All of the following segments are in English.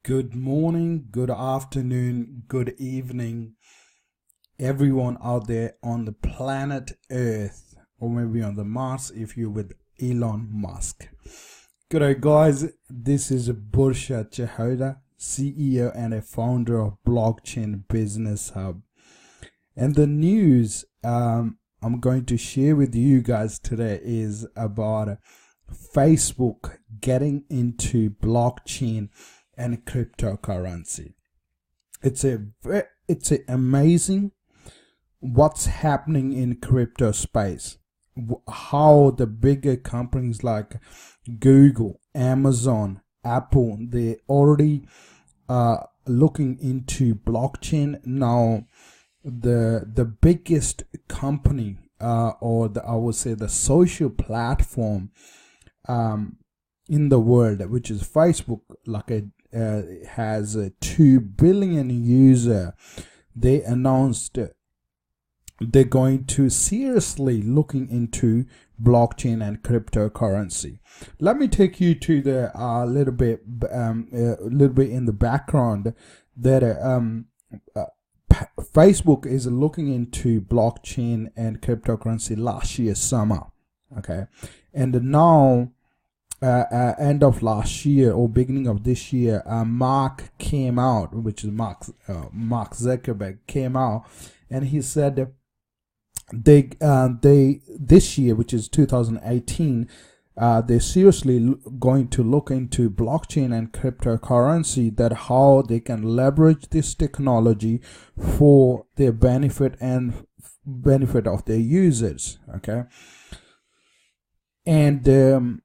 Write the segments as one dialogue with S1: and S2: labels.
S1: Good morning, good afternoon, good evening, everyone out there on the planet Earth, or maybe on the Mars if you're with Elon Musk. Good day, guys. This is Bursha Chahota, CEO and a founder of Blockchain Business Hub. And the news I'm going to share with you guys today is about Facebook getting into blockchain and cryptocurrency. It's amazing what's happening in crypto space. How the bigger companies like Google, Amazon, Apple, they're already looking into blockchain now. The biggest company I would say the social platform in the world, which is Facebook, has a 2 billion user. They announced they're going to seriously looking into blockchain and cryptocurrency. Let me take you to the little bit in the background that Facebook is looking into blockchain and cryptocurrency last year summer, okay, and now end of last year or beginning of this year, Mark came out, which is Mark Zuckerberg came out, and he said they this year, which is 2018, they're seriously going to look into blockchain and cryptocurrency, that how they can leverage this technology for their benefit and benefit of their users. Okay, and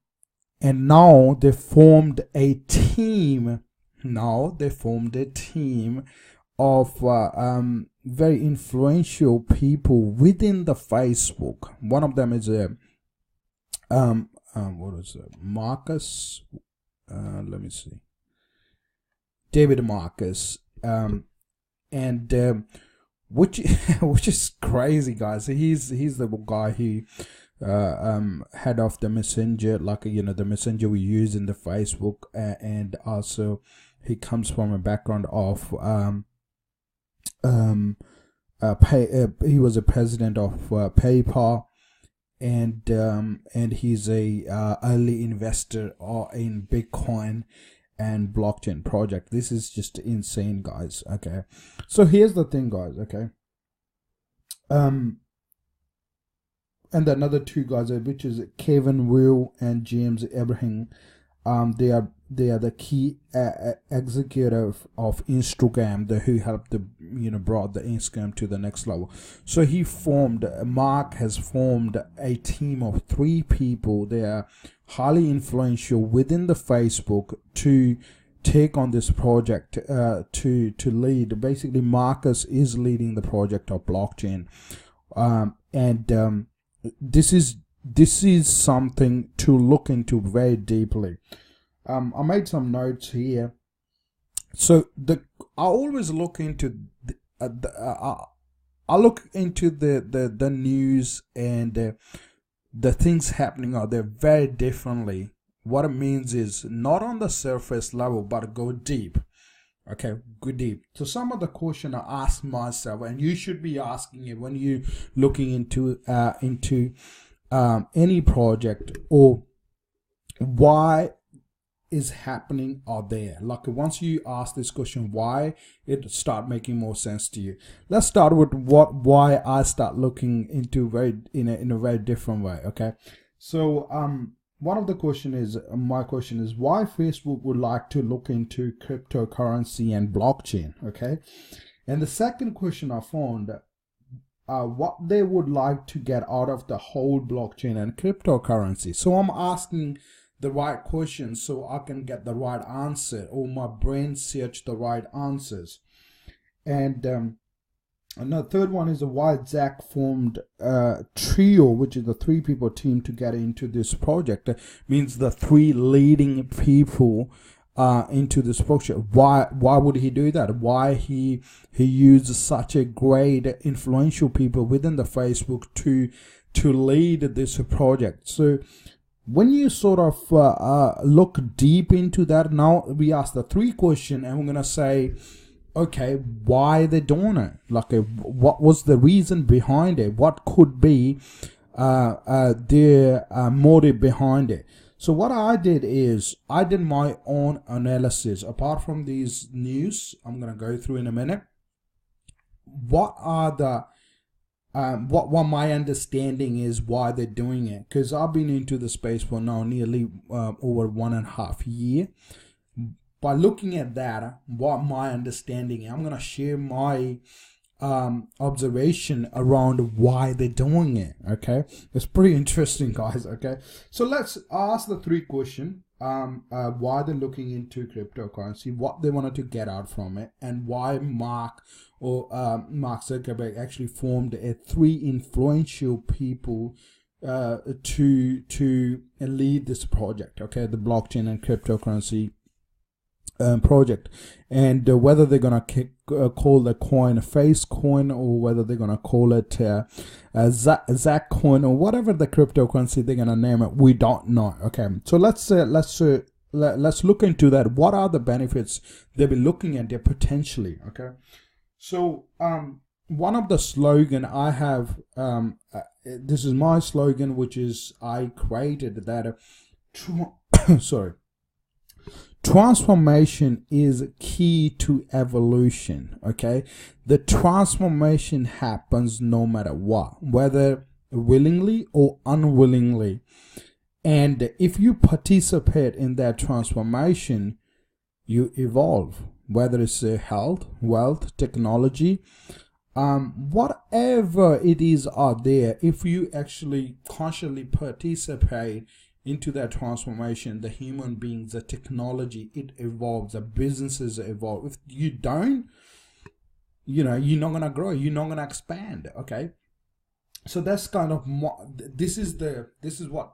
S1: now they formed a team. Of very influential people within the Facebook. One of them is Marcus. Let me see. David Marcus. Which is crazy, guys. He's the guy who head of the messenger, the messenger we use in the Facebook, and also he comes from a background of he was a president of PayPal, and he's a early investor in Bitcoin and blockchain project. This is just insane, guys. Okay, so here's the thing, guys. Okay, and another two guys, which is Kevin Will and James Abraham. They are the key executive of Instagram, who helped brought the Instagram to the next level. So Mark has formed a team of 3 people. They are highly influential within the Facebook to take on this project, to lead. Basically, Marcus is leading the project of blockchain, this is something to look into very deeply. I made some notes here. So I always look into I look into the news and the things happening out there very differently. What it means is not on the surface level, but go deep. Okay, go deep. So some of the question I ask myself, and you should be asking it when you looking into any project, or why is happening out there. Once you ask this question, why, it start making more sense to you. Let's start with why I start looking into in a very different way. Okay, so one of the my question is why Facebook would like to look into cryptocurrency and blockchain. Okay, and the second question I found, what they would like to get out of the whole blockchain and cryptocurrency. So I'm asking the right question so I can get the right answer, or my brain search the right answers. And the third one is why Zach formed a trio, which is the 3 people team to get into this project. That means the 3 leading people into this project. Why would he do that? Why he used such a great influential people within the Facebook to lead this project? So when you sort of look deep into that, now we ask the three question, and we're gonna say, okay, why they doing it? Like, what was the reason behind it? What could be their motive behind it? So what I did is I did my own analysis. Apart from these news, I'm gonna go through in a minute. What are the what my understanding is why they're doing it? Because I've been into the space for now nearly over 1.5 years. By looking at that, what my understanding is, I'm gonna share my observation around why they're doing it. Okay, it's pretty interesting, guys. Okay, so let's ask the three questions. Why they're looking into cryptocurrency, what they wanted to get out from it, and why Mark Zuckerberg actually formed three influential people to lead this project. Okay, the blockchain and cryptocurrency project, and whether they're gonna call the coin a face coin, or whether they're gonna call it Zack coin, or whatever the cryptocurrency they're gonna name it, we don't know. Okay, so let's look into that. What are the benefits they'll be looking at there potentially? Okay, so one of the slogan I have, this is my slogan, which is I created that. Sorry. Transformation is key to evolution. Okay, the transformation happens no matter what, whether willingly or unwillingly, and if you participate in that transformation, you evolve, whether it's health, wealth, technology, whatever it is out there. If you actually consciously participate into that transformation, the human beings, the technology, it evolves, the businesses evolve. If you don't, you're not gonna grow, you're not gonna expand. Okay, so that's kind of this is what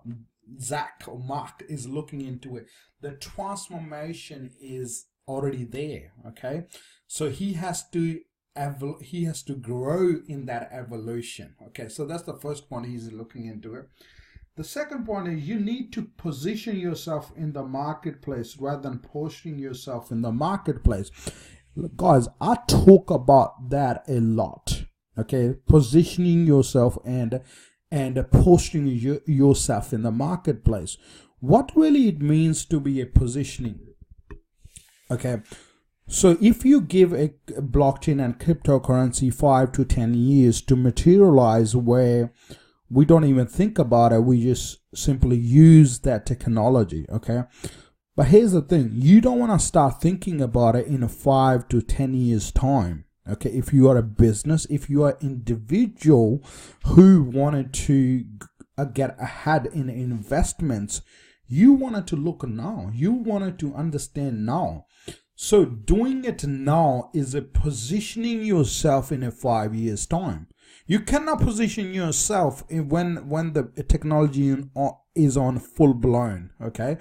S1: Zach or Mark is looking into it. The transformation is already there. Okay, so he has to grow in that evolution. Okay, so that's the first point he's looking into it. The second point is you need to position yourself in the marketplace rather than posting yourself in the marketplace. Guys, I talk about that a lot. Okay, positioning yourself and posting yourself in the marketplace. What really it means to be a positioning? Okay, so if you give a blockchain and cryptocurrency 5 to 10 years to materialize, where we don't even think about it, we just simply use that technology. Okay, but here's the thing, you don't want to start thinking about it in a 5 to 10 years time. Okay, if you are a business, if you are an individual who wanted to get ahead in investments, you wanted to look now, you wanted to understand now. So doing it now is a positioning yourself in a 5 years time. You cannot position yourself when the technology is on full blown. Okay,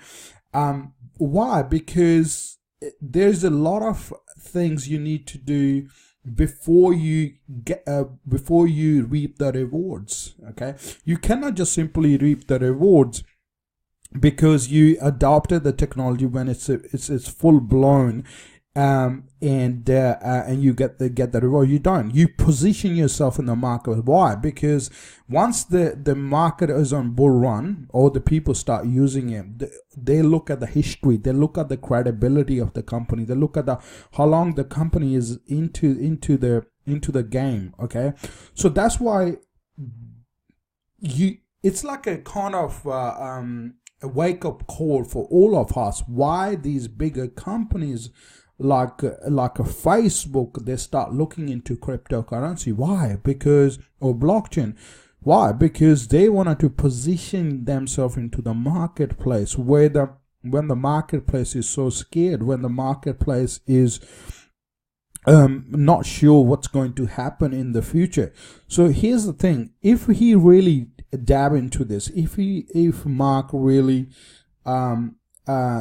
S1: why? Because there's a lot of things you need to do before you reap the rewards. Okay, you cannot just simply reap the rewards because you adopted the technology when it's full blown. And you get the reward. You don't. You position yourself in the market. Why? Because once the market is on bull run, or the people start using it, they look at the history, they look at the credibility of the company, they look at how long the company is into the game. Okay, so that's why it's like a kind of a wake-up call for all of us. Why these bigger companies like a Facebook, they start looking into cryptocurrency. Why? Because, or blockchain. Why? Because they wanted to position themselves into the marketplace, when the marketplace is so scared, when the marketplace is not sure what's going to happen in the future. So here's the thing, if he really dab into this, if Mark really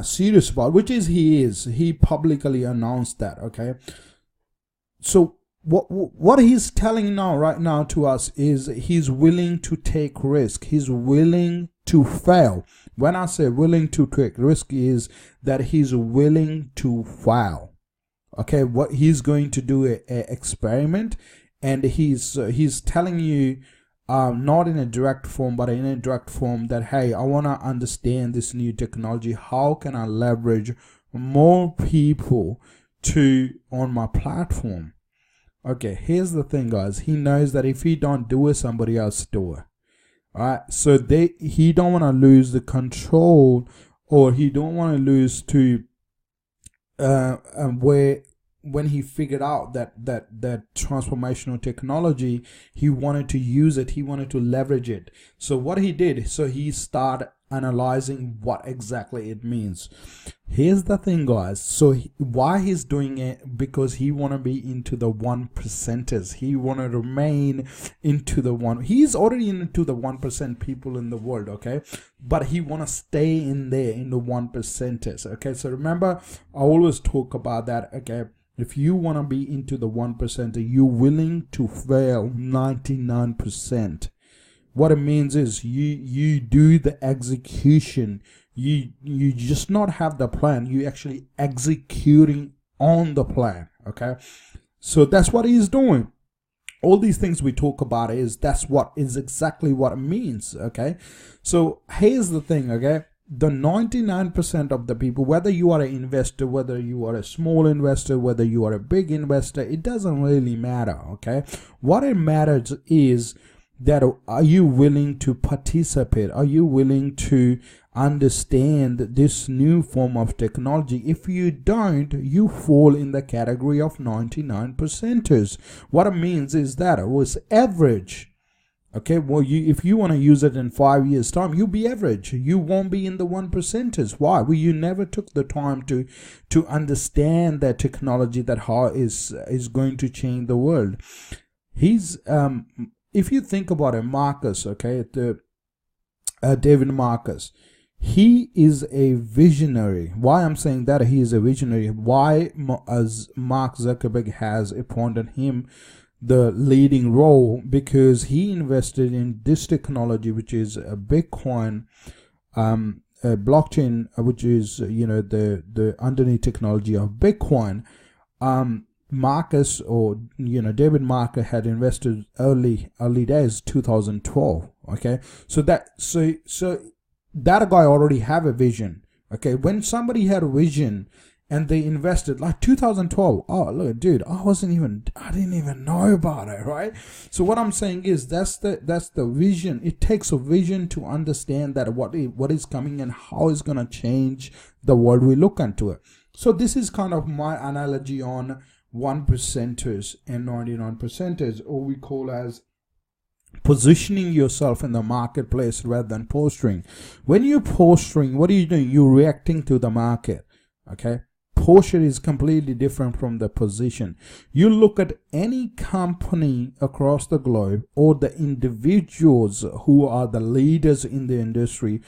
S1: serious about, which is he publicly announced that. Okay, so what he's telling right now to us is he's willing to take risk, he's willing to fail. When I say willing to take risk, is that he's willing to fail. Okay, what he's going to do a experiment, and he's telling you, not in a direct form, but in a direct form, that hey, I want to understand this new technology. How can I leverage more people on my platform? Okay, here's the thing, guys. He knows that if he don't do it, somebody else do it. All right, so he don't want to lose the control, or he don't want to lose to where when he figured out that transformational technology, he wanted to use it, he wanted to leverage it. So what he did, so he started analyzing what exactly it means. Here's the thing, guys. So why he's doing it? Because he want to be into the 1%ers. He want to remain into the one. He's already into the 1% people in the world, okay? But he want to stay in there in the 1%ers, okay? So remember, I always talk about that, okay? If you want to be into the 1%er, you're willing to fail 99%. What it means is you do the execution. You just not have the plan. You actually executing on the plan. Okay, so that's what he's doing. All these things we talk about that's what is exactly what it means. Okay, so here's the thing. Okay, the 99% of the people, whether you are an investor, whether you are a small investor, whether you are a big investor, it doesn't really matter. Okay, what it matters is that are you willing to participate? Are you willing to understand this new form of technology? If you don't, you fall in the category of 99%ers. What it means is that it was average. Okay, well, if you want to use it in 5 years time, you'll be average. You won't be in the 1%ers. Why? Well, you never took the time to understand that technology, that how is going to change the world. If you think about it, Marcus, okay, David Marcus, he is a visionary. Why I'm saying that he is a visionary? Why, as Mark Zuckerberg has appointed him the leading role? Because he invested in this technology, which is a Bitcoin, a blockchain, which is the underneath technology of Bitcoin. Marcus, or David Marcus, had invested early days 2012. Okay, so that guy already have a vision. Okay, when somebody had a vision and they invested like 2012, oh look, dude, I didn't even know about it, right? So what I'm saying is that's the vision. It takes a vision to understand that what is coming and how it's gonna change the world we look into it. So this is kind of my analogy on 1%ers and 99%ers, or we call as positioning yourself in the marketplace rather than posturing. When you're posturing, what are you doing? You're reacting to the market. Okay, posture is completely different from the position. You look at any company across the globe, or the individuals who are the leaders in the industry.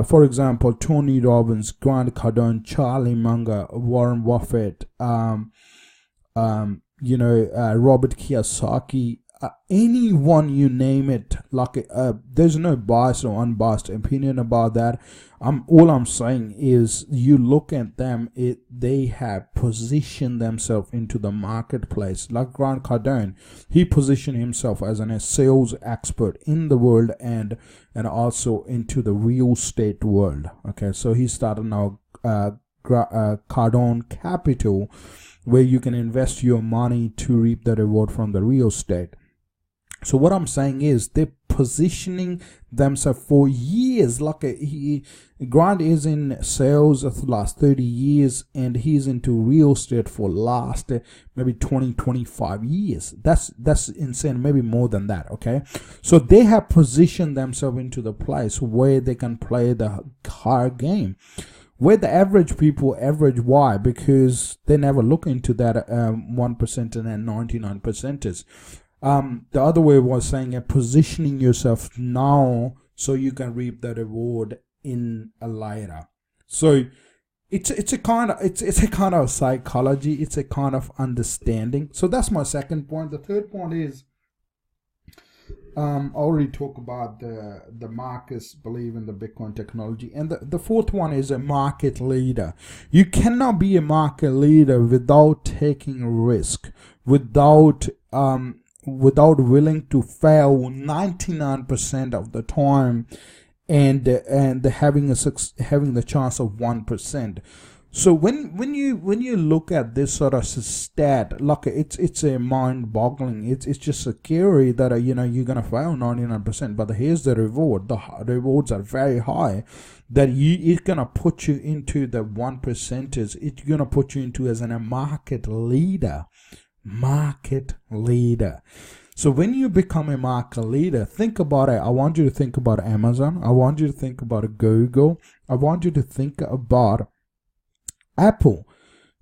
S1: For example, Tony Robbins, Grant Cardone, Charlie Munger, Warren Buffett, Robert Kiyosaki, anyone, you name it. Like there's no bias or unbiased opinion about that. All I'm saying is, you look at them, they have positioned themselves into the marketplace. Like Grant Cardone, he positioned himself as a sales expert in the world, and also into the real estate world. Okay, so he started now Cardone Capital, where you can invest your money to reap the reward from the real estate. So what I'm saying is, they're positioning themselves for years. Like Grant is in sales of the last 30 years, and he's into real estate for last maybe 20-25 years. That's insane, maybe more than that. Okay, so they have positioned themselves into the place where they can play the hard game. Where the average people average, why? Because they never look into that 1% and 99%ers. The other way was saying positioning yourself now so you can reap the reward in a later. So it's a kind of psychology. It's a kind of understanding. So that's my second point. The third point is, I already talked about the markets believe in the Bitcoin technology, and the fourth one is a market leader. You cannot be a market leader without taking risk, without willing to fail 99% of the time, and having having the chance of 1%. So when you look at this sort of stat, look, it's a mind-boggling. It's just scary that you're gonna fail 99%. But here's the reward. The rewards are very high. That it's gonna put you into the 1%ers. It's gonna put you into as a market leader. Market leader. So when you become a market leader, think about it. I want you to think about Amazon. I want you to think about Google. I want you to think about Apple.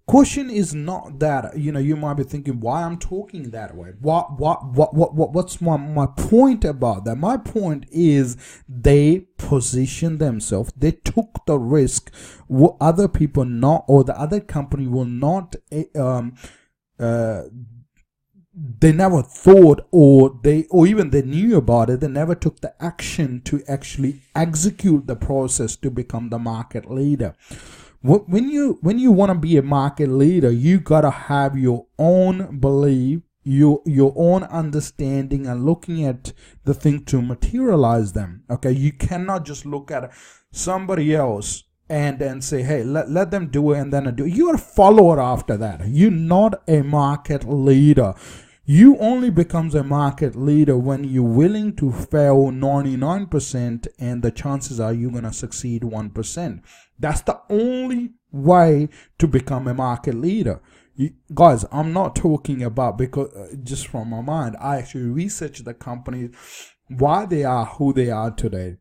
S1: Question is not that, you might be thinking why I'm talking that way. What's my point about that? My point is they position themselves. They took the risk what other people not, or the other company will not, they never thought, or even they knew about it. They never took the action to actually execute the process to become the market leader. When you want to be a market leader, you gotta have your own belief, your own understanding, and looking at the thing to materialize them. Okay, you cannot just look at somebody else and say, hey, let them do it, and then do it. You're a follower after that. You're not a market leader. You only becomes a market leader when you're willing to fail 99%, and the chances are you're gonna succeed 1%. That's the only way to become a market leader. Guys, I'm not talking about because just from my mind. I actually researched the company, why they are who they are today.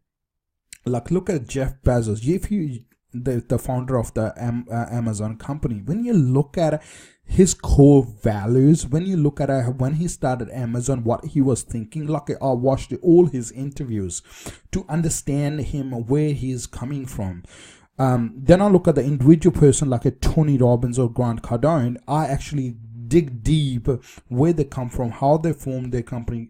S1: Like, look at Jeff Bezos. If you the founder of the Amazon company, when you look at his core values, when you look at when he started Amazon, what he was thinking, like I watched all his interviews to understand him, where he's coming from. Then I look at the individual person like a Tony Robbins or Grant Cardone. I actually dig deep where they come from, how they formed their company.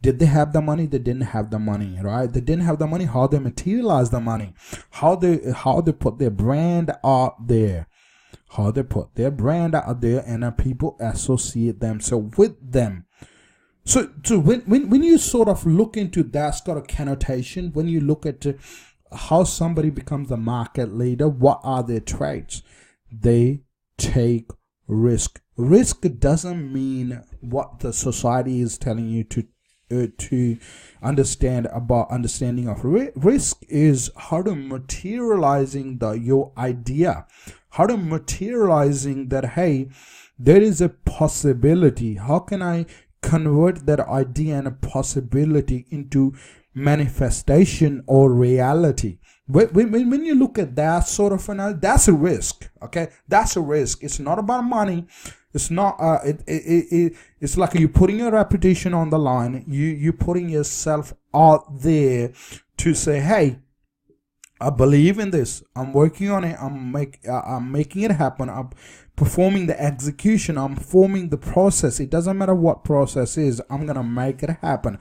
S1: Did they have the money? They didn't have the money, right? They didn't have the money. How they materialized the money? How they put their brand out there? How they put their brand out there, and people associate themselves with them. So when you sort of look into that sort of connotation, when you look at how somebody becomes a market leader, what are their traits? They take risk. Risk doesn't mean what the society is telling you to understand about understanding of risk is how to materializing your idea, how to materializing that, hey, there is a possibility. How can I convert that idea and a possibility into manifestation or reality? When you look at that sort of that's a risk. Okay, that's a risk. It's not about money. It's not it's like you're putting your reputation on the line. You're putting yourself out there to say, hey, I believe in this. I'm working on it. I'm making it happen. I'm performing the execution. I'm forming the process. It doesn't matter what process is. I'm gonna make it happen.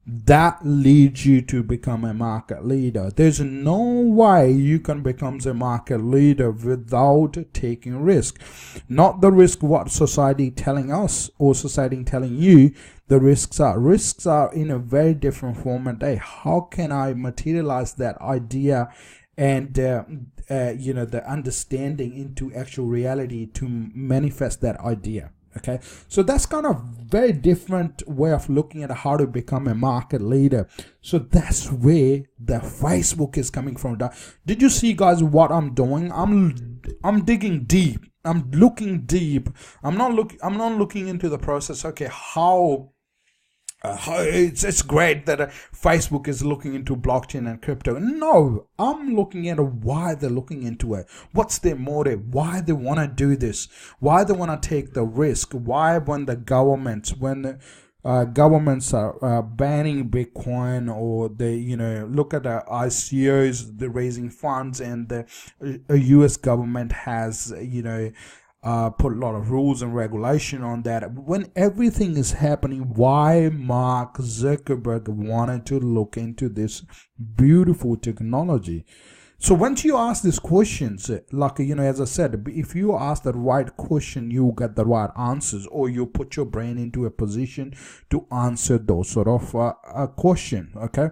S1: That leads you to become a market leader. There's no way you can become a market leader without taking risk. Not the risk what society telling us or society telling you the risks are. Risks are in a very different format. Hey, how can I materialize that idea and the understanding into actual reality to manifest that idea? Okay, so that's kind of very different way of looking at how to become a market leader. So that's where the Facebook is coming from. Did you see, guys, what I'm doing? I'm digging deep. I'm looking deep. I'm not looking into the process. Okay, how it's great that Facebook is looking into blockchain and crypto. No, I'm looking at why they're looking into it. What's their motive? Why they want to do this? Why they want to take the risk? Why when governments are banning Bitcoin, or they look at the ICOs, they're raising funds, and the US government has put a lot of rules and regulation on that. When everything is happening, why Mark Zuckerberg wanted to look into this beautiful technology? So once you ask these questions, like, as I said, if you ask the right question, you get the right answers, or you put your brain into a position to answer those sort of question. Okay.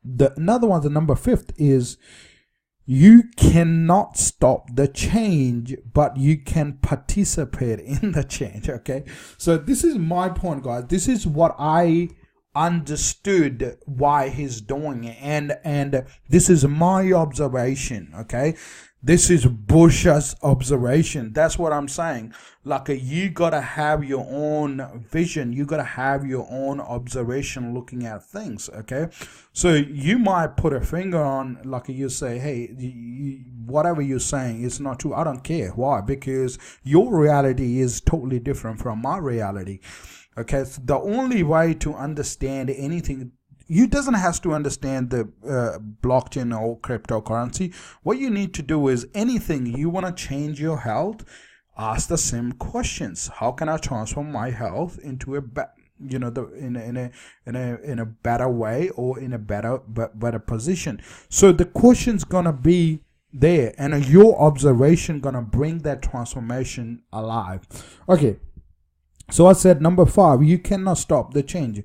S1: Another one, the number 5th, is you cannot stop the change, but you can participate in the change. Okay. So this is my point, guys. This is what I understood why he's doing it, and this is my observation. Okay, this is Bursha's observation. That's what I'm saying. Like, you gotta have your own vision, you gotta have your own observation looking at things. Okay, so you might put a finger on, like, you say, hey, whatever you're saying is not true. I don't care. Why? Because your reality is totally different from my reality. Okay, so the only way to understand anything, you doesn't have to understand the blockchain or cryptocurrency. What you need to do is, anything you want to change your health, ask the same questions. How can I transform my health into a in a better way, or in a better position? So the question's gonna be there, and your observation gonna bring that transformation alive. Okay. So I said number 5, you cannot stop the change.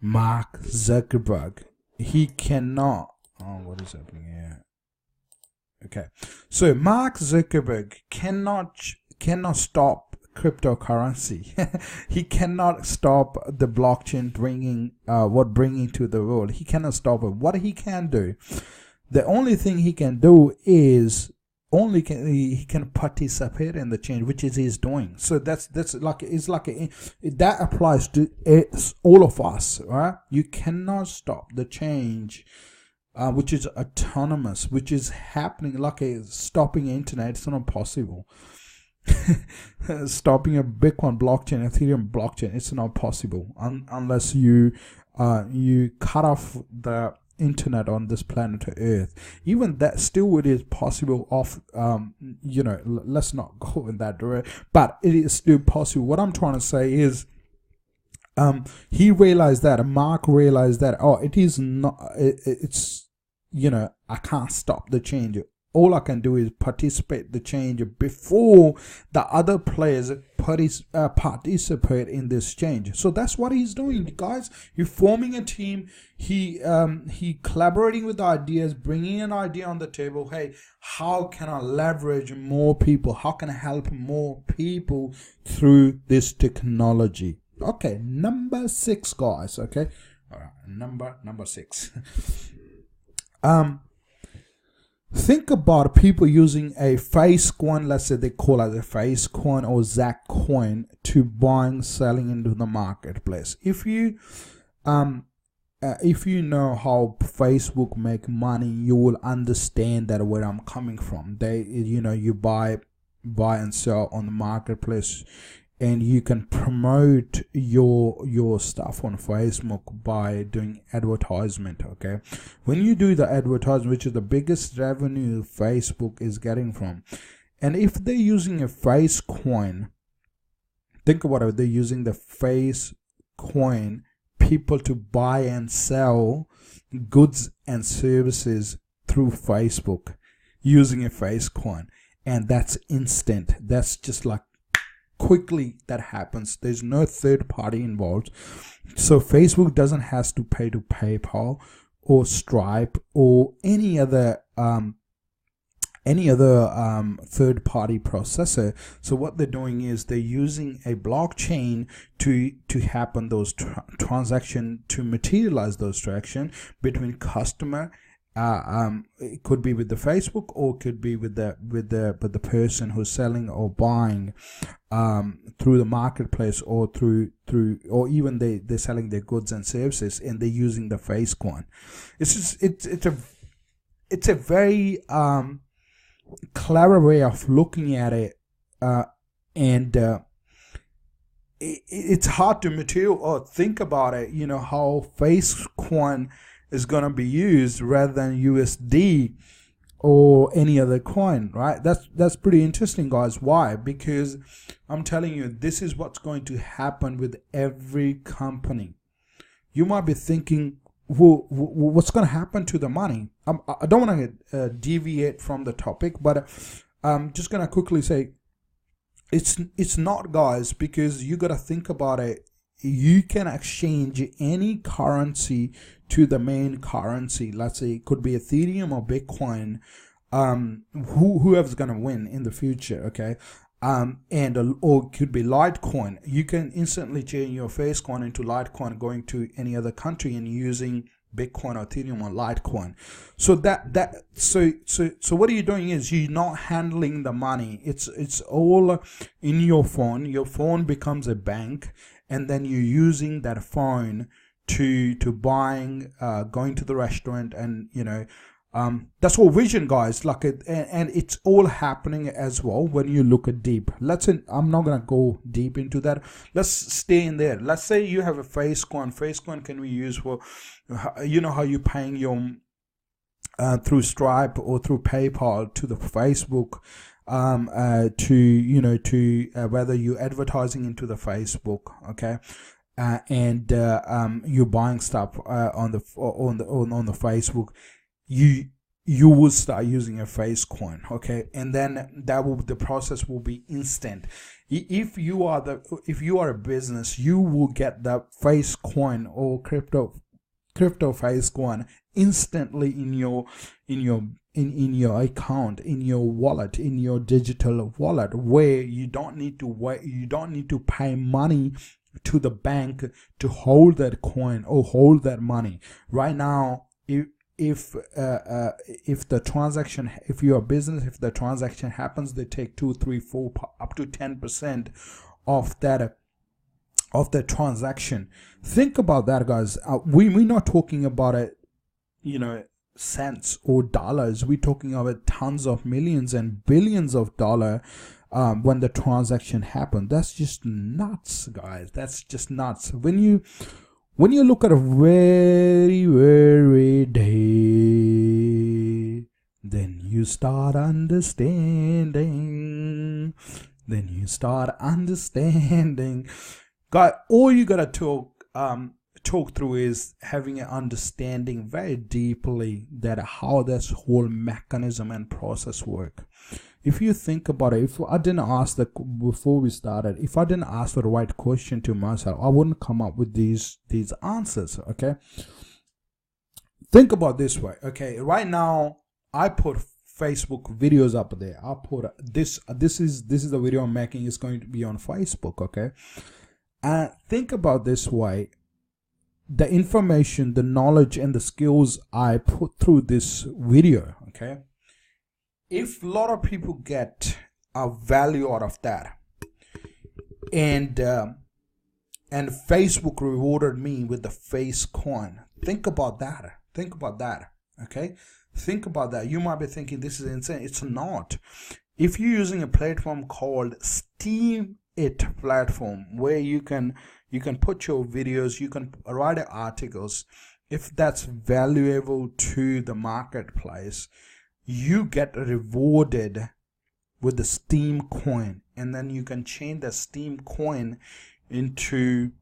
S1: Mark Zuckerberg, he cannot. Oh, what is happening here? Okay, so Mark Zuckerberg cannot stop cryptocurrency. He cannot stop the blockchain bringing to the world. He cannot stop it. What he can do, the only thing he can do is he can participate in the change, which is he's doing. So that's like, it's like that applies to all of us, right? You cannot stop the change, which is autonomous, which is happening. Like stopping internet, it's not possible. Stopping a Bitcoin blockchain, Ethereum blockchain, it's not possible unless you cut off the internet on this planet Earth. Even that, still it is possible of let's not go in that direction, but it is still possible. What I'm trying to say is, he realized that, Mark realized that, it is not, it's I can't stop the change. All I can do is participate the change before the other players participate in this change. So that's what he's doing, guys. He's forming a team. He collaborating with ideas, bringing an idea on the table. Hey, how can I leverage more people? How can I help more people through this technology? Okay, number 6, guys. Okay, all right, number 6. Think about people using a face coin, let's say they call it a face coin or Zack coin, to buying, selling into the marketplace. If you know how Facebook make money, you will understand that where I'm coming from. You buy and sell on the marketplace, and you can promote your stuff on Facebook by doing advertisement. Okay, when you do the advertisement, which is the biggest revenue Facebook is getting from, and if they're using a face coin, think about it, they're using the face coin, people to buy and sell goods and services through Facebook using a face coin, and that's instant. That's just like quickly that happens. There's no third party involved, so Facebook doesn't have to pay to PayPal or Stripe or any other third party processor. So what they're doing is they're using a blockchain to happen those transaction, to materialize those transaction between customer. It could be with the Facebook, or it could be with the person who's selling or buying through the marketplace, or or even they're selling their goods and services, and they're using the face coin. It's a very clever way of looking at it, and it's hard to material or think about it. How face coin is going to be used rather than USD. or any other coin, right? That's pretty interesting, guys. Why? Because I'm telling you, this is what's going to happen with every company. You might be thinking, what's going to happen to the money? I don't want to deviate from the topic, but I'm just going to quickly say it's not, guys, because you got to think about it. You can exchange any currency to the main currency. Let's say it could be Ethereum or Bitcoin. Whoever's going to win in the future, okay? Or it could be Litecoin. You can instantly change your face coin into Litecoin going to any other country and using Bitcoin or Ethereum or Litecoin. So what are you doing is you're not handling the money. It's all in your phone. Your phone becomes a bank, and then you're using that phone to buying, going to the restaurant, and that's all vision, guys. Like it, and it's all happening as well when you look at deep. I'm not gonna go deep into that. Let's stay in there. Let's say you have a face coin. Face coin can be used for, how you're paying your through Stripe or through PayPal to the Facebook, to whether you're advertising into the Facebook, okay. And you're buying stuff on the Facebook, you will start using a face coin, okay, and then the process will be instant. If you are a business, you will get the face coin or crypto face coin instantly in your account, in your wallet, in your digital wallet, where you don't need to wait, you don't need to pay money to the bank to hold that coin or hold that money. Right now, if the transaction, if you're a business, if the transaction happens, they take 2, 3, 4, up to 10% of the transaction. Think about that, guys. We're not talking about it, cents or dollars. We're talking about tons of millions and billions of dollars when the transaction happens. That's just nuts, guys. That's just nuts. When you look at a very day, then you start understanding. God, all you gotta talk through is having an understanding very deeply that how this whole mechanism and process work. If you think about it, if I didn't ask before we started, if I didn't ask the right question to myself, I wouldn't come up with these answers, okay? Think about this way, okay? Right now, I put Facebook videos up there. I put this is the video I'm making. Is going to be on Facebook, okay? And think about this way. The information, the knowledge, and the skills I put through this video, okay? If a lot of people get a value out of that, and Facebook rewarded me with the face coin, think about that, okay? Think about that. You might be thinking this is insane. It's not. If you're using a platform called Steam It platform, where you can put your videos, you can write articles, if that's valuable to the marketplace, you get rewarded with the Steam coin, and then you can change the Steam coin into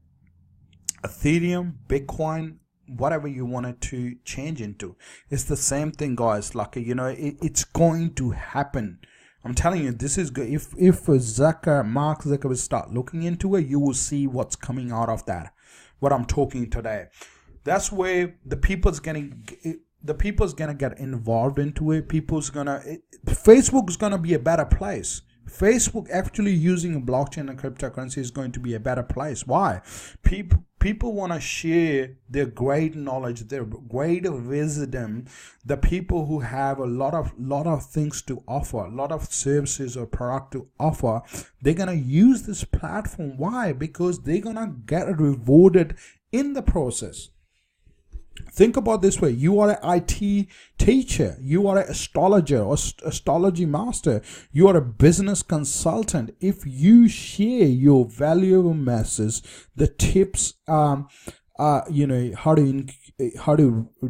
S1: Ethereum, Bitcoin, whatever you want it to change into. It's the same thing, guys. Like, it's going to happen. I'm telling you, this is good. If Mark Zuckerberg start looking into it, you will see what's coming out of that. What I'm talking today. That's where the people's gonna get involved into it. Facebook is gonna be a better place. Facebook actually using a blockchain and cryptocurrency is going to be a better place. Why? People want to share their great knowledge, their great wisdom. The people who have a lot of things to offer, a lot of services or product to offer, they're gonna use this platform. Why? Because they're gonna get rewarded in the process. Think about this way. You are an IT teacher. You are an astrologer or astrology master. You are a business consultant. If you share your valuable message, the tips, how to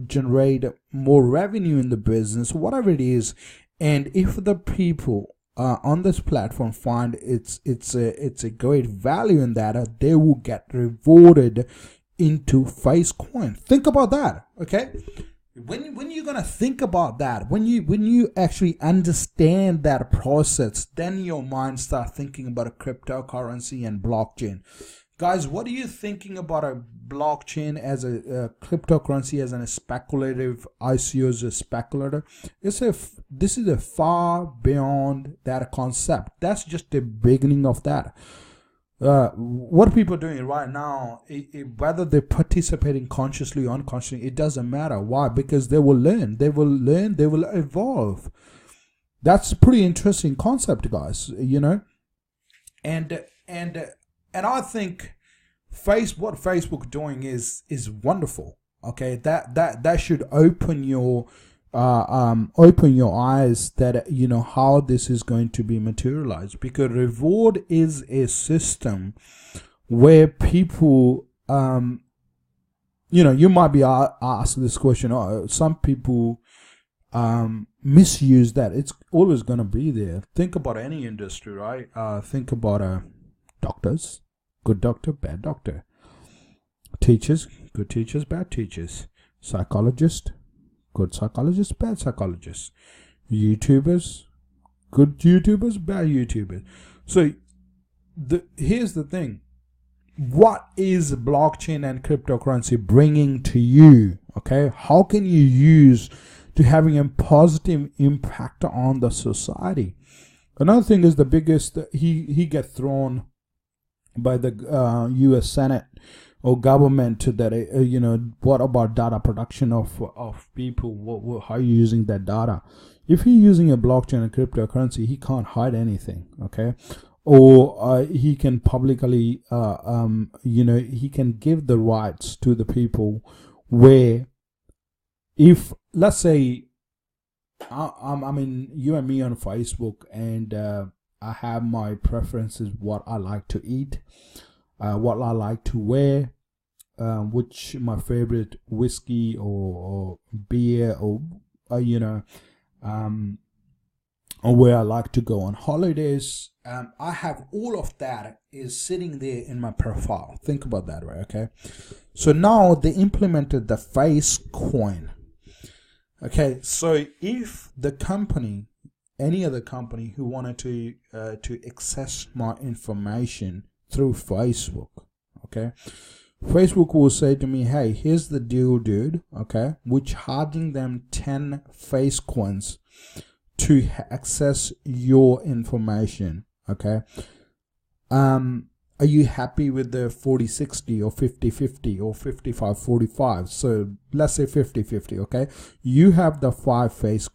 S1: generate more revenue in the business, whatever it is. And if the people on this platform find it's a great value in that, they will get rewarded into face coin. Think about that, okay? When you're gonna think about that, when you actually understand that process, then your mind start thinking about a cryptocurrency and blockchain. Guys, what are you thinking about a blockchain as a cryptocurrency as a speculative ICO as a speculator? This is a far beyond that concept. That's just the beginning of that. What people are doing right now, whether they're participating consciously or unconsciously, it doesn't matter. Why? Because they will learn, they will evolve. That's a pretty interesting concept, guys, and I think what Facebook doing is wonderful. Okay, that should open your eyes that how this is going to be materialized, because reward is a system where people you might be asked this question. Some people misuse that. It's always going to be there. Think about any industry, right? Think about doctors, good doctor, bad doctor, teachers, good teachers, bad teachers, psychologist, good psychologist, bad psychologist, YouTubers, good YouTubers, bad YouTubers. So here's the thing. What is blockchain and cryptocurrency bringing to you? Okay, how can you use to having a positive impact on the society? Another thing is the biggest, he gets thrown by the U.S. Senate or government that what about data protection of people? How are you using that data? If you're using a blockchain and cryptocurrency, he can't hide anything, okay? Or he can publicly he can give the rights to the people, where if, let's say, I mean, you and me on Facebook, and I have my preferences, what I like to eat, what I like to wear, which my favorite whiskey or beer, or or where I like to go on holidays. I have all of that is sitting there in my profile. Think about that, right? Okay. So now they implemented the face coin. Okay. So if the company, any other company who wanted to access my information through Facebook, okay, Facebook will say to me, hey, here's the deal, dude. Okay, we're charging them 10 face coins to access your information. Okay, are you happy with the 40-60 or 50-50 or 55-45? So let's say 50-50. Okay, you have the 5 face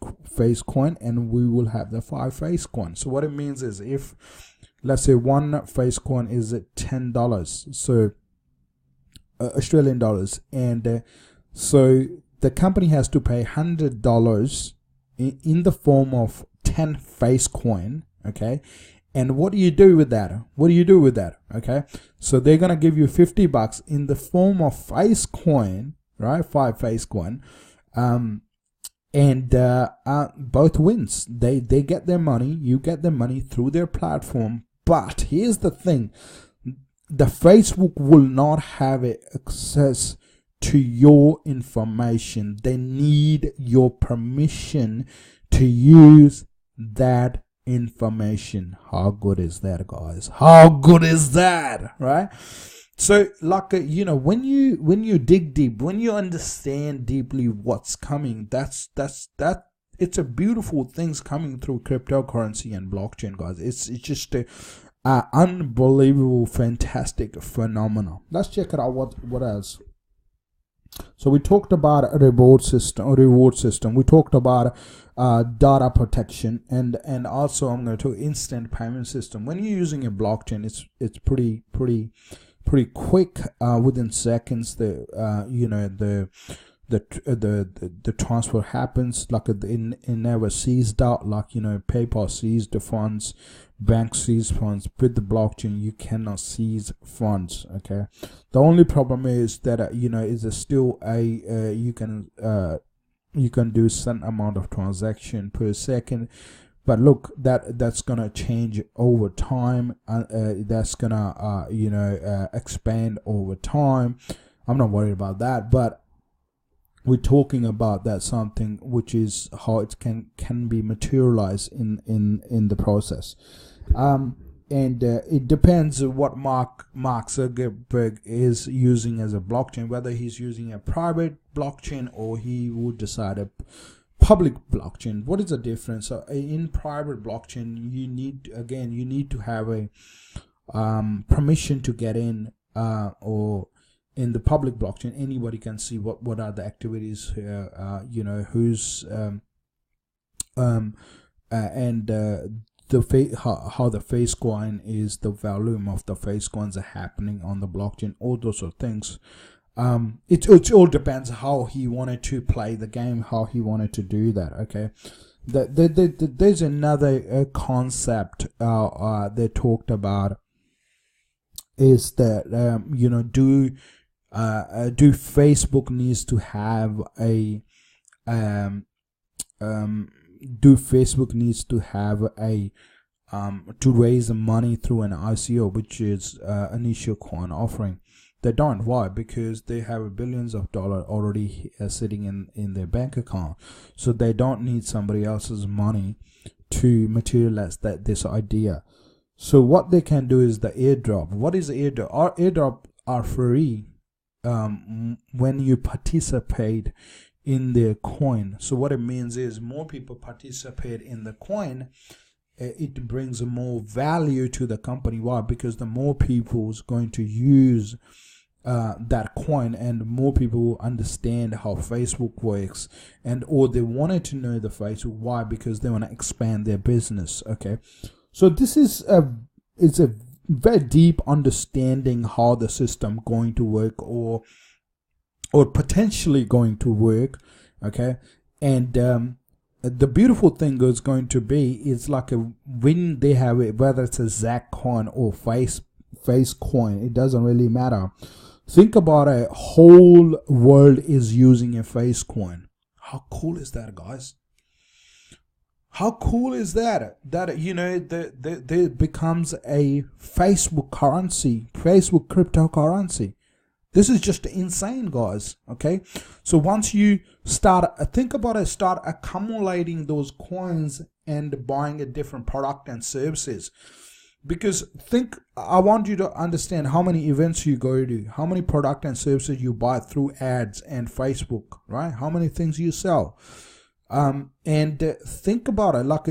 S1: coin, and we will have the 5 face coin. So what it means is, if let's say one face coin is at $10, so Australian dollars, and so the company has to pay $100 in the form of 10 face coin. Okay, and what do you do with that? Okay, so they're gonna give you $50 in the form of face coin, right? 5 face coin, and both wins. They get their money, you get their money through their platform. But here's the thing: the Facebook will not have access to your information. They need your permission to use that information. How good is that, guys? How good is that, right? So like when you dig deep, when you understand deeply what's coming, that it's a beautiful things coming through cryptocurrency and blockchain, guys. It's just a unbelievable, fantastic phenomenon. Let's check it out. What else? So we talked about a reward system. We talked about data protection, and also I'm going to talk instant payment system. When you're using a blockchain, it's pretty quick. Within seconds, the transfer happens. Like it never seized out. Like PayPal seized the funds, bank seize funds. With the blockchain, you cannot seize funds. Okay, the only problem is that is still a you can do certain amount of transaction per second. But look, that's gonna change over time. That's gonna expand over time. I'm not worried about that, but we're talking about that something which is how it can be materialized in the process. And it depends what Mark Zuckerberg is using as a blockchain, whether he's using a private blockchain or he would decide a public blockchain. What is the difference? So in private blockchain, you need to have a permission to get in, or in the public blockchain, anybody can see what are the activities here, who's how the face coin is, the volume of the face coins are happening on the blockchain, all those sort of things. It all depends how he wanted to play the game, how he wanted to do that. Okay, there's another concept they talked about, is that do Facebook needs to have a to raise money through an ICO, which is initial coin offering. They don't. Why? Because they have billions of dollars already sitting in their bank account, so they don't need somebody else's money to materialize this idea. So what they can do is the airdrop. What is the airdrop? Our airdrop are free when you participate in their coin. So what it means is more people participate in the coin, it brings more value to the company. Why? Because the more people is going to use that coin, and more people understand how Facebook works, or they wanted to know the Facebook. Why? Because they want to expand their business. Okay, so this is it's a very deep understanding how the system going to work, or potentially going to work. Okay, and the beautiful thing is going to be, it's like when they have it, whether it's a ZAC coin or face coin, it doesn't really matter. Think about a whole world is using a face coin. How cool is that, guys? How cool is that? That there becomes a Facebook currency, Facebook cryptocurrency. This is just insane, guys. Okay, so once you start start accumulating those coins and buying a different product and services. Because I want you to understand how many events you go to, how many product and services you buy through ads and Facebook, right? How many things you sell. And think about it, like,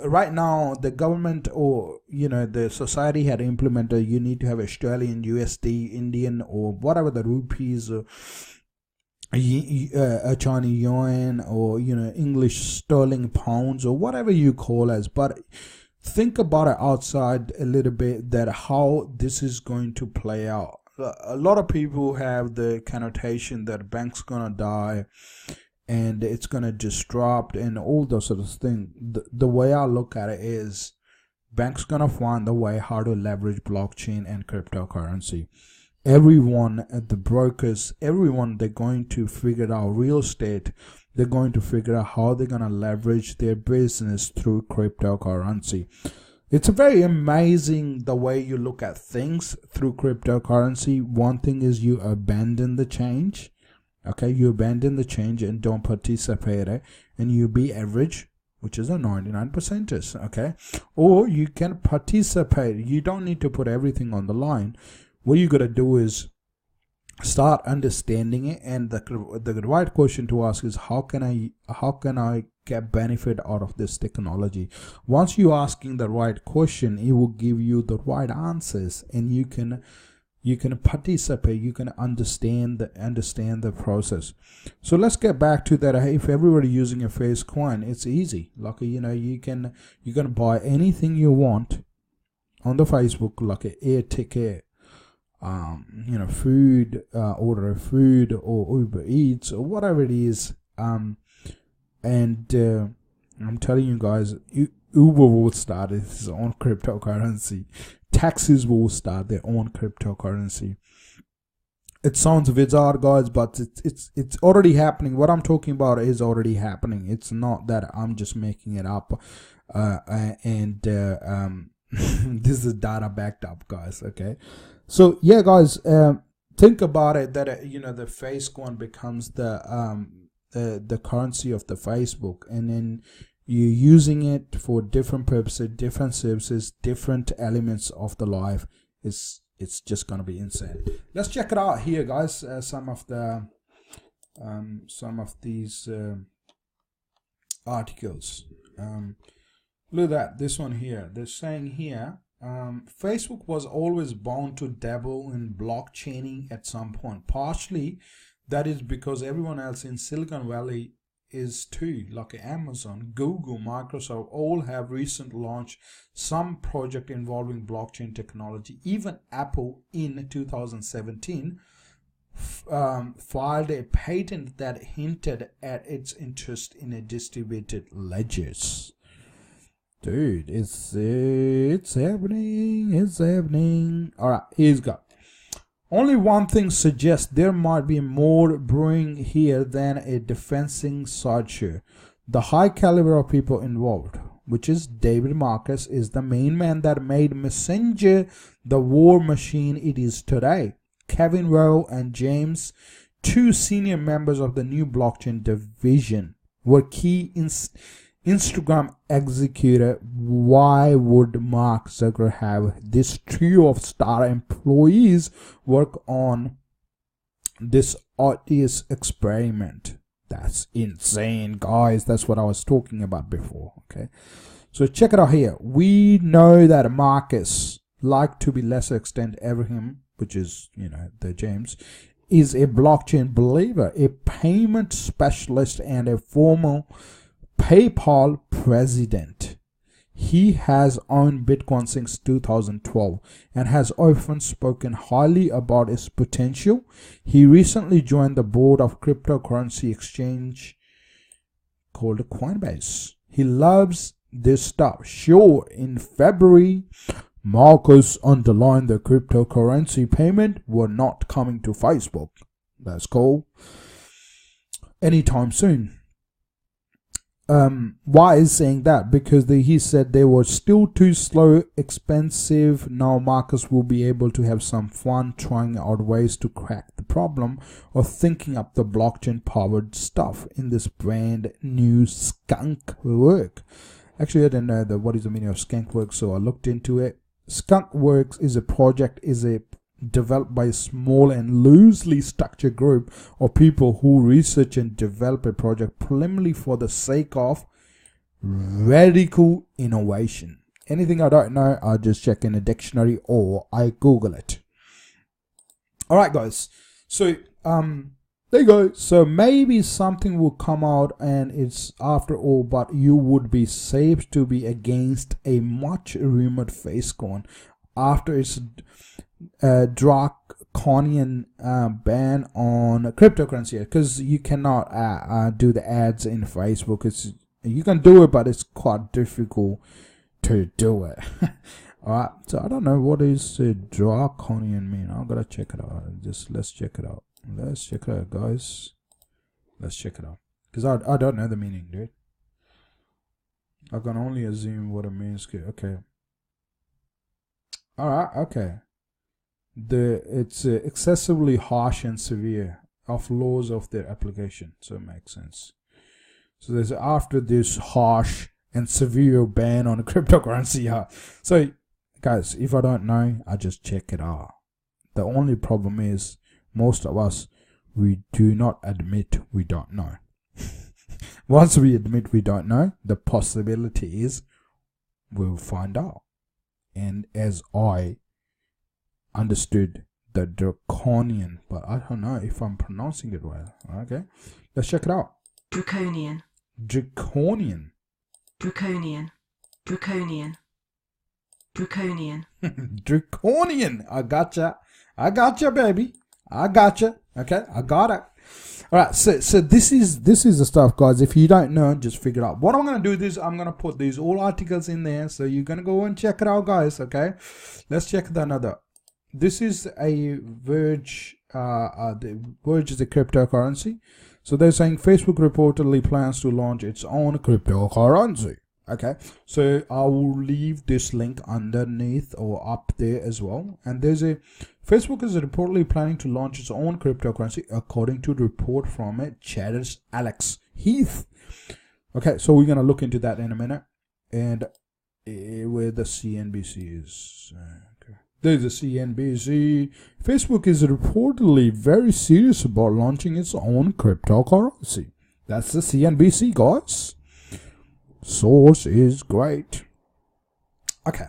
S1: right now the government or, the society had implemented, you need to have Australian USD, Indian, or whatever the rupees, a Chinese yuan, or, English sterling pounds, or whatever you call as. But think about it outside a little bit, that how this is going to play out. A lot of people have the connotation that bank's gonna die and it's gonna disrupt and all those sort of things. The way I look at it is, bank's gonna find a way how to leverage blockchain and cryptocurrency. Everyone at the brokers, everyone, they're going to figure out real estate. They're going to figure out how they're going to leverage their business through cryptocurrency. It's very amazing the way you look at things through cryptocurrency. One thing is you abandon the change. Okay, you abandon the change and don't participate, and you be average, which is a 99%ers. Okay, or you can participate. You don't need to put everything on the line. What you got to do is start understanding it, and the right question to ask is, how can I get benefit out of this technology? Once you're asking the right question, it will give you the right answers, and you can participate, you can understand the process. So let's get back to that. If everybody using a face coin, it's easy. Like, you can buy anything you want on the Facebook, like an air ticket, food, order a food, or Uber Eats, or whatever it is. And I'm telling you guys, Uber will start its own cryptocurrency. Taxis will start their own cryptocurrency. It sounds bizarre, guys, but it's already happening. What I'm talking about is already happening. It's not that I'm just making it up. This is data backed up, guys. Okay, so yeah, guys, think about it that the face coin becomes the currency of the Facebook, and then you're using it for different purposes, different services, different elements of the life. It's just gonna be insane. Let's check it out here, guys. Some of these articles. Look at this one here. They're saying here, Facebook was always bound to dabble in blockchaining at some point. Partially, that is because everyone else in Silicon Valley is too, like Amazon, Google, Microsoft, all have recently launched some project involving blockchain technology. Even Apple in 2017 filed a patent that hinted at its interest in a distributed ledgers. Dude, it's happening. All right, here's go. Only one thing suggests there might be more brewing here than a defending sideshow. The high caliber of people involved, which is David Marcus, is the main man that made Messenger the war machine it is today. Kevin Rowe and James, two senior members of the new blockchain division, were key Instagram executor. Why would Mark Zuckerberg have this trio of star employees work on this odious experiment? That's insane, guys. That's what I was talking about before. Okay, so check it out here. We know that Marcus, like to be lesser extent Abraham, which is the James, is a blockchain believer, a payment specialist, and a former PayPal president. He has owned Bitcoin since 2012 and has often spoken highly about its potential. He recently joined the board of cryptocurrency exchange called Coinbase. He loves this stuff. Sure, in February, Marcus underlined the cryptocurrency payment were not coming to Facebook. That's cool. Anytime soon. Why is saying that? Because he said they were still too slow, expensive. Now Marcus will be able to have some fun trying out ways to crack the problem or thinking up the blockchain powered stuff in this brand new skunk work. Actually, I didn't know what is the meaning of skunk work, so I looked into it. Skunk Works is a project developed by a small and loosely structured group of people who research and develop a project primarily for the sake of radical innovation. Anything I don't know, I just check in a dictionary or I Google it. All right, guys. So there you go. So maybe something will come out, and it's after all, but you would be safe to be against a much rumored face coin after its draconian ban on cryptocurrency, because you cannot do the ads in Facebook. You can do it, but it's quite difficult to do it. All right, so I don't know what is draconian mean. I'm gonna check it out. Let's check it out. Let's check it out, guys. Let's check it out, because I don't know the meaning, dude. I can only assume what it means. Okay. All right. Okay. It's excessively harsh and severe of laws of their application, so it makes sense. So there's after this harsh and severe ban on cryptocurrency. Yeah. So guys, if I don't know, I just check it out. The only problem is most of us, we do not admit we don't know. Once we admit we don't know, the possibility is we'll find out. And as I understood the draconian, but I don't know if I'm pronouncing it well. Okay, let's check it out.
S2: Draconian.
S1: Draconian.
S2: Draconian. Draconian. Draconian.
S1: Draconian. I gotcha, baby. I gotcha. Okay, I got it. All right, so this is the stuff, guys. If you don't know, just figure it out. What I'm gonna do is I'm gonna put these all articles in there, so you're gonna go and check it out, guys. Okay, let's check the another. This is a Verge. The Verge is a cryptocurrency. So they're saying Facebook reportedly plans to launch its own cryptocurrency. Okay, so I will leave this link underneath or up there as well. And there's a Facebook is reportedly planning to launch its own cryptocurrency, according to the report from Cheddar's Alex Heath. Okay, so we're gonna look into that in a minute, and where the CNBC is. Okay, there's a CNBC. Facebook is reportedly very serious about launching its own cryptocurrency. That's the CNBC, guys. Source is great. Okay,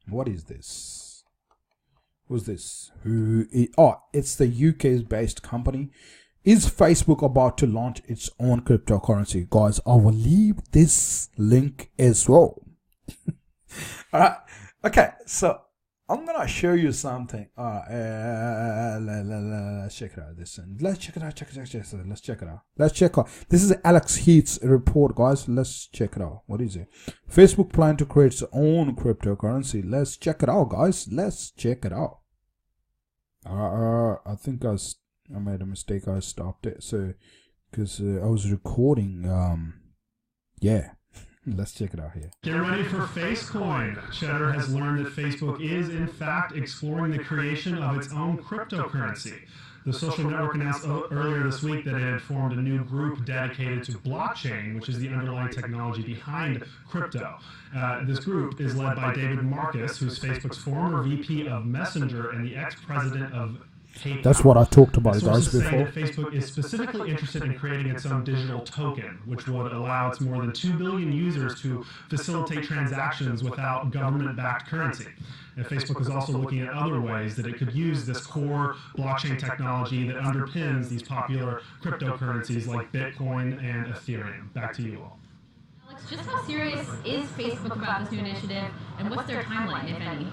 S1: what is this? Who's this? It's the UK's based company. Is Facebook about to launch its own cryptocurrency? Guys, I will leave this link as well. All right. Okay, so I'm gonna show you something. Let's check it out. Let's check it out. Let's check out. This is Alex Heath's report, guys. Let's check it out. What is it? Facebook plan to create its own cryptocurrency. Let's check it out, guys. Let's check it out. I think I made a mistake. I stopped it. So, because I was recording. Yeah. Let's check it out here.
S3: Get ready for Facecoin. Cheddar has learned that Facebook is, in fact, exploring the creation of its own cryptocurrency. The social network announced earlier this week that it had formed a new group dedicated to blockchain, which is the underlying technology behind crypto. This group is led by David Marcus, who's Facebook's former VP of Messenger and the ex-president of PayPal.
S1: That's what I talked about, guys, before.
S3: Say that Facebook is specifically interested in creating its own digital token, which would allow its more than 2 billion users to facilitate transactions without government-backed currency. And Facebook is also looking at other ways that it could use this core blockchain technology that underpins these popular cryptocurrencies like Bitcoin and Ethereum. Back to you all.
S4: Alex, just how serious is Facebook about this new initiative, and what's their timeline, if any?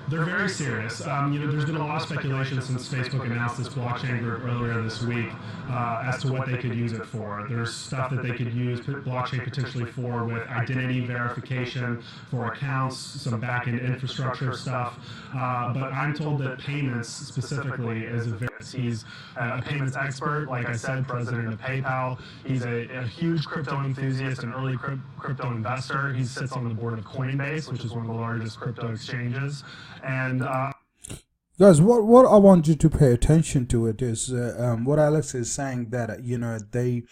S3: They're very serious. There's been a lot of speculation since Facebook announced this blockchain group earlier this week as to what they could use it for. There's stuff that they could use blockchain potentially for with identity verification for accounts, some back-end infrastructure stuff. But I'm told that payments specifically he's a payments expert, like I said, president of PayPal. He's a huge crypto enthusiast and early crypto investor. He sits on the board of Coinbase, which is one of the largest crypto exchanges. And
S1: guys, what I want you to pay attention to it is what Alex is saying, that they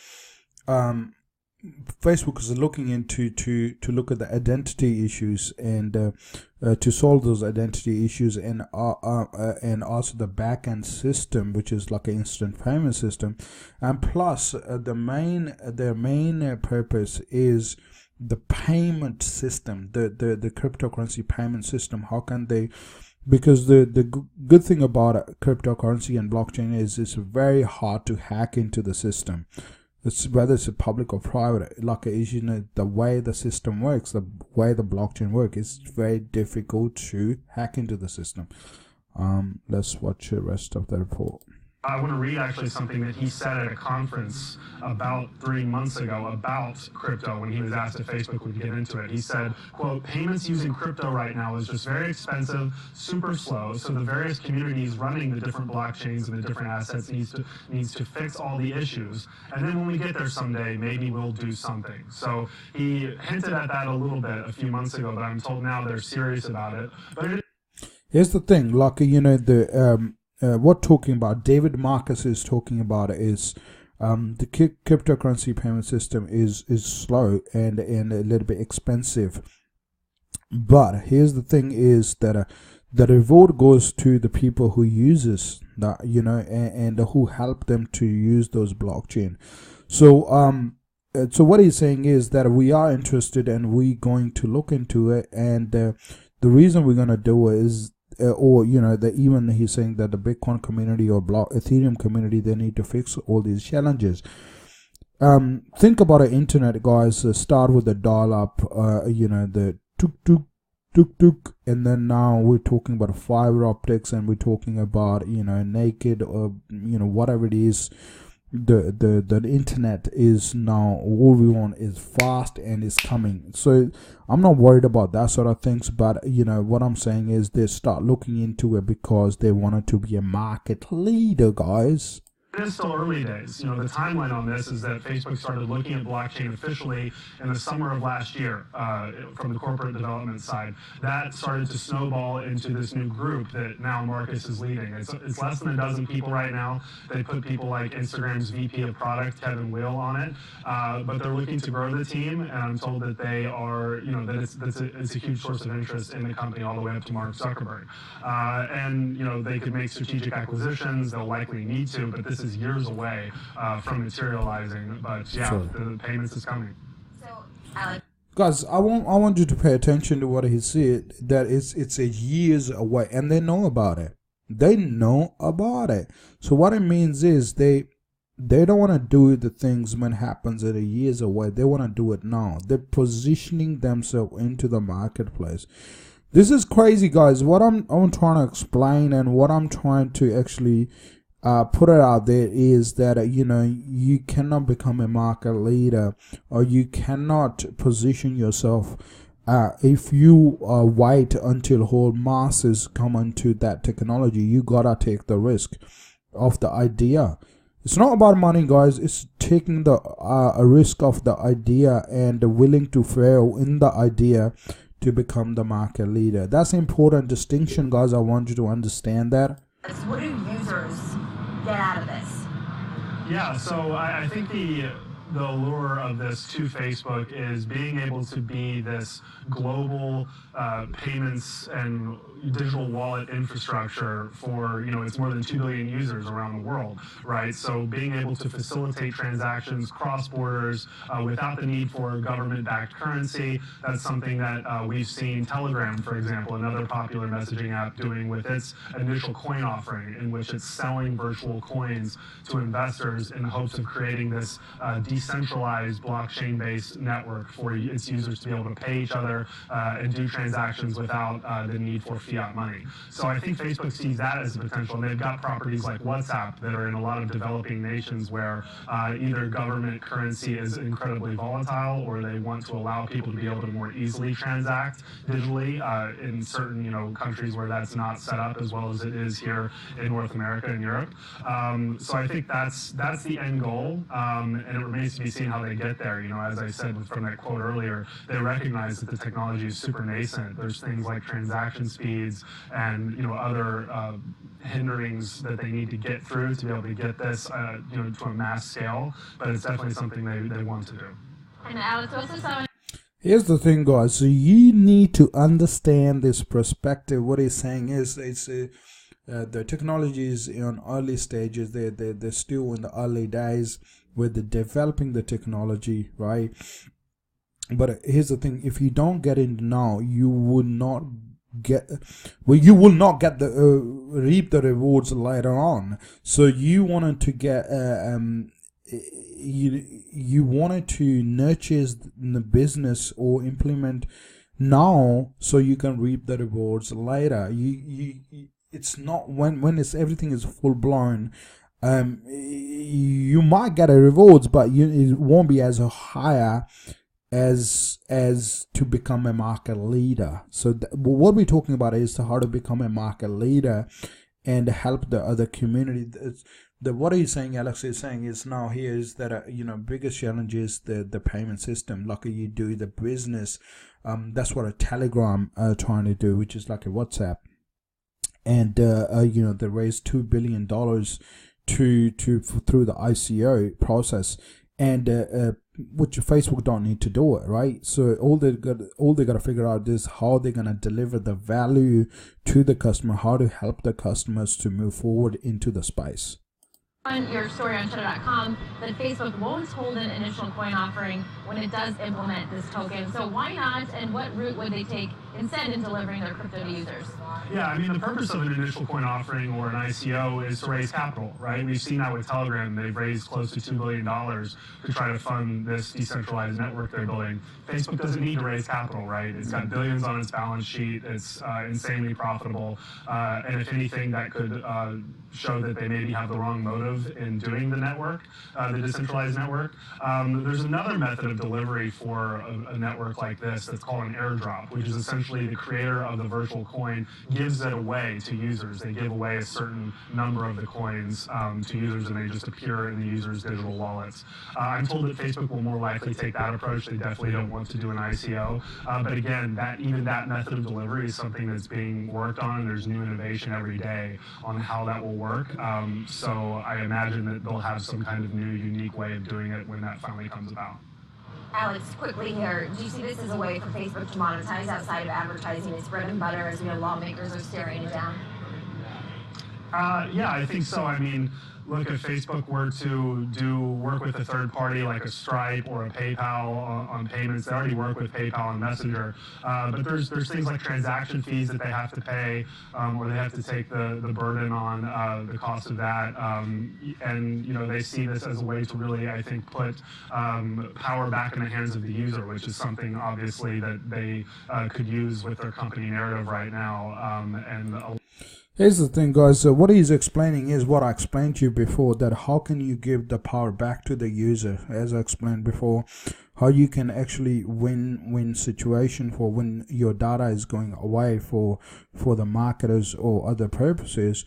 S1: Facebook is looking into to look at the identity issues and to solve those identity issues, and also the back end system, which is like an instant payment system, and plus their main purpose is the payment system, the cryptocurrency payment system. How can they? Because the good thing about cryptocurrency and blockchain is it's very hard to hack into the system. It's whether it's a public or private. Like the way the system works, the way the blockchain works, it's very difficult to hack into the system. Let's watch the rest of the report.
S3: I want to read actually something that he said at a conference about 3 months ago about crypto when he was asked if Facebook would get into it. He said, quote, payments using crypto right now is just very expensive, super slow, so the various communities running the different blockchains and the different assets needs to fix all the issues. And then when we get there someday, maybe we'll do something. So he hinted at that a little bit a few months ago, but I'm told now they're serious about it. But
S1: here's the thing, like, what talking about David Marcus is talking about is the cryptocurrency payment system is slow and a little bit expensive. But here's the thing is that the reward goes to the people who uses that, and who help them to use those blockchain. So so what he's saying is that we are interested and we're going to look into it, and the reason we're going to do it is even he's saying that the Bitcoin community or Ethereum community, they need to fix all these challenges. Think about the internet, guys. Start with the dial-up, the tuk-tuk tuk, and then now we're talking about fiber optics, and we're talking about naked, or whatever it is. The internet is now, all we want is fast and is coming. So I'm not worried about that sort of things, but what I'm saying is they start looking into it because they wanted to be a market leader, guys.
S3: It is still early days. The timeline on this is that Facebook started looking at blockchain officially in the summer of last year from the corporate development side. That started to snowball into this new group that now Marcus is leading. It's less than a dozen people right now. They put people like Instagram's VP of product, Kevin Will, on it, but they're looking to grow the team, and I'm told that they are, that it's a huge source of interest in the company all the way up to Mark Zuckerberg. And they could make strategic acquisitions. They'll likely need to, but this is years away from materializing. But yeah, sure. The payments is coming.
S2: So, Alex.
S1: Guys, I want you to pay attention to what he said. That it's a years away, and they know about it. They know about it. So what it means is they don't want to do the things when it happens at a years away. They want to do it now. They're positioning themselves into the marketplace. This is crazy, guys. What I'm trying to explain, and what I'm trying to actually put it out there, is that you cannot become a market leader, or you cannot position yourself if you wait until whole masses come into that technology. You gotta take the risk of the idea. It's not about money, guys. It's taking the a risk of the idea and willing to fail in the idea to become the market leader. That's an important distinction, guys. I want you to understand that.
S2: What do users get out of this?
S3: Yeah, so I think the allure of this to Facebook is being able to be this global payments and digital wallet infrastructure for, it's more than 2 billion users around the world, right? So being able to facilitate transactions cross borders without the need for government-backed currency, that's something that we've seen Telegram, for example, another popular messaging app, doing with its initial coin offering, in which it's selling virtual coins to investors in hopes of creating this decentralized blockchain-based network for its users to be able to pay each other and do transactions without the need for fiat money. So I think Facebook sees that as a potential, and they've got properties like WhatsApp that are in a lot of developing nations where either government currency is incredibly volatile, or they want to allow people to be able to more easily transact digitally in certain countries where that's not set up as well as it is here in North America and Europe. So I think that's the end goal, and it remains to be seen how they get there. As I said from that quote earlier, they recognize that the technology is super nascent. There's things like transaction speeds and other hinderings that they need to get through to be able to get this to a mass scale. But it's definitely something they want to do.
S4: And Alex also saw.
S1: Here's the thing, guys. So you need to understand this perspective. What he's saying is, the technology is in early stages. They're still in the early days where they're developing the technology, right? But here's the thing: if you don't get in now, you will not get the reap the rewards later on. So you wanted to get you wanted to nurture the business or implement now so you can reap the rewards later. It's not when everything is full blown. You might get a rewards, but it won't be as higher as to become a market leader. So what we're talking about is how to become a market leader and help the other community. What he's saying, Alex is saying, is now here is that biggest challenge is the payment system. Like you do the business, that's what a Telegram trying to do, which is like a WhatsApp, and they raised $2 billion through the ICO process, and which Facebook don't need to do it, right? So all they got to figure out is how they're gonna deliver the value to the customer, how to help the customers to move forward into the space.
S4: on your story on Chahota.com that Facebook won't hold an initial coin offering when it does implement this token. So why not, and what route would they take instead in delivering their crypto to users?
S3: Yeah, I mean, the purpose of an initial coin offering or an ICO is to raise capital, right? We've seen that with Telegram. They've raised close to $2 billion to try to fund this decentralized network they're building. Facebook doesn't need to raise capital, right? It's got billions on its balance sheet. It's insanely profitable. And if anything, that could show that they maybe have the wrong motive in doing the network, the decentralized network. There's another method of delivery for a network like this that's called an airdrop, which is essentially the creator of the virtual coin gives it away to users. They give away a certain number of the coins to users, and they just appear in the users' digital wallets. I'm told that Facebook will more likely take that approach. They definitely don't want to do an ICO. But again, even that method of delivery is something that's being worked on. There's new innovation every day on how that will work. So I imagine that they'll have some kind of new, unique way of doing it when that finally comes about.
S2: Alex, quickly here, do you see this as a way for Facebook to monetize outside of advertising its bread and butter as lawmakers are staring it down?
S3: Yeah, I think so. I mean, look, if Facebook were to work with a third party like a Stripe or a PayPal on payments, they already work with PayPal and Messenger. But there's things like transaction fees that they have to pay, or they have to take the burden on the cost of that. And they see this as a way to really, I think, put power back in the hands of the user, which is something obviously that they could use with their company narrative right now.
S1: Here's the thing, guys. What he's explaining is what I explained to you before, that how can you give the power back to the user, as I explained before, how you can actually win situation for when your data is going away for the marketers or other purposes.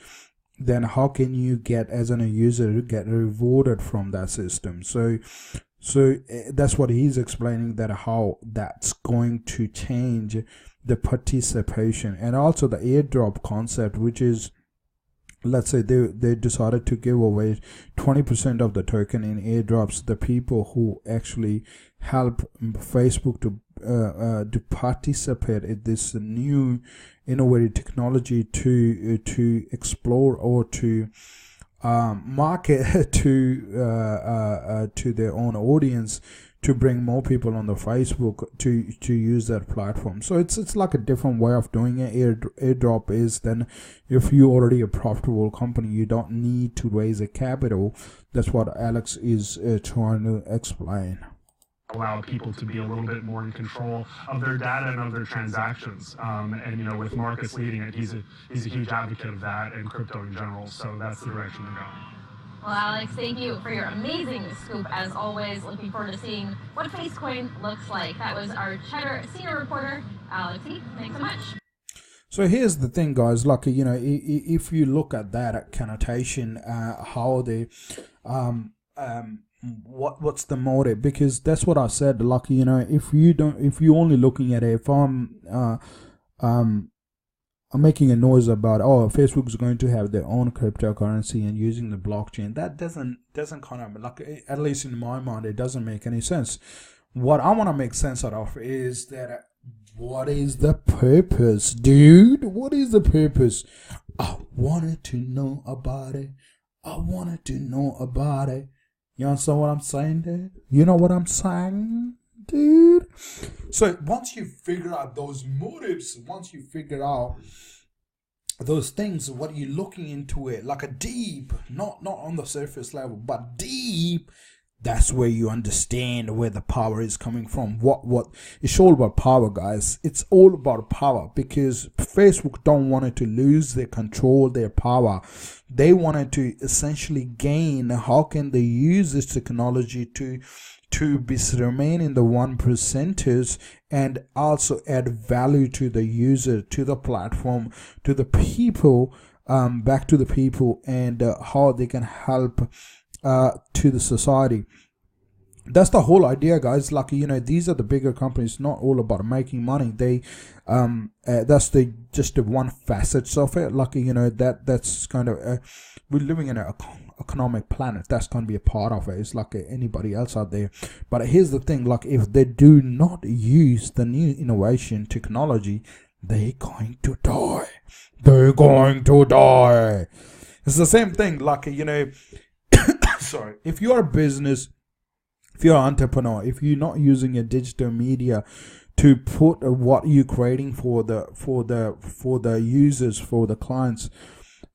S1: Then how can you get, as a user, get rewarded from that system? So that's what he's explaining, that how that's going to change the participation. And also the airdrop concept, which is, let's say they decided to give away 20% of the token in airdrops. The people who actually help Facebook to participate in this new innovative technology to explore or to market to their own audience, to bring more people on the Facebook to use that platform. So it's like a different way of doing it. Airdrop is, then if you're already a profitable company, you don't need to raise a capital. That's what Alex is trying to explain.
S3: Allow people to be a little bit more in control of their data and of their transactions. And with Marcus leading it, he's a huge advocate of that and crypto in general. So that's the direction to go.
S4: Well, Alex, thank you for your amazing scoop, as always. Looking forward to seeing what FaceCoin looks like. That was our Cheddar senior reporter, Alex Heath. Thanks so much.
S1: So here's the thing, guys. Like, if you look at that connotation, how they, what's the motive? Because that's what I said. Like, if you're only looking at it, if I'm making a noise about, Facebook is going to have their own cryptocurrency and using the blockchain, that doesn't kind of, like, at least in my mind, it doesn't make any sense. What I want to make sense out of is that, what is the purpose, dude? What is the purpose? I wanted to know about it. You understand what I'm saying, dude? You know what I'm saying, dude? So once you figure out those motives, once you figure out those things, what you're looking into it, like a deep, not on the surface level, but deep, that's where you understand where the power is coming from. What it's all about power, guys. It's all about power, because Facebook don't want it to lose their control, their power. They wanted to essentially gain, how can they use this technology to remain in the 1%ers and also add value to the user, to the platform, to the people, back to the people, and how they can help to the society. That's the whole idea, guys. Like, these are the bigger companies, not all about making money. They that's just the one facet of it. Like, that's kind of we're living in an economic planet. That's going to be a part of it. It's like anybody else out there. But here's the thing, like, if they do not use the new innovation technology, they're going to die. It's the same thing, like, sorry, if you're a business, if you're an entrepreneur, if you're not using a digital media to put what you're creating for the users, for the clients,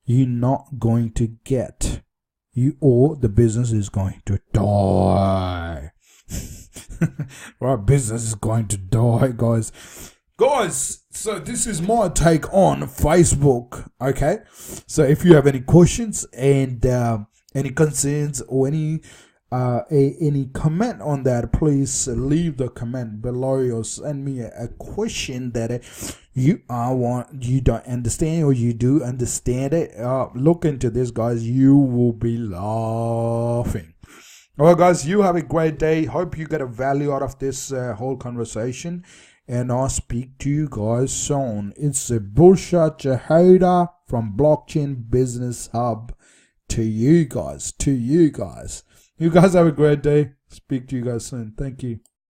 S1: you're not going to get you, or the business is going to die. Right, business is going to die, guys. So this is my take on Facebook. Okay, so if you have any questions and any concerns or any comment on that, please leave the comment below or send me a question that you don't understand or you do understand it. Look into this, guys. You will be laughing. Alright, guys, you have a great day. Hope you get a value out of this whole conversation, and I'll speak to you guys soon. It's a Bursha Chahota from Blockchain Business Hub to you guys. You guys have a great day. Speak to you guys soon. Thank you.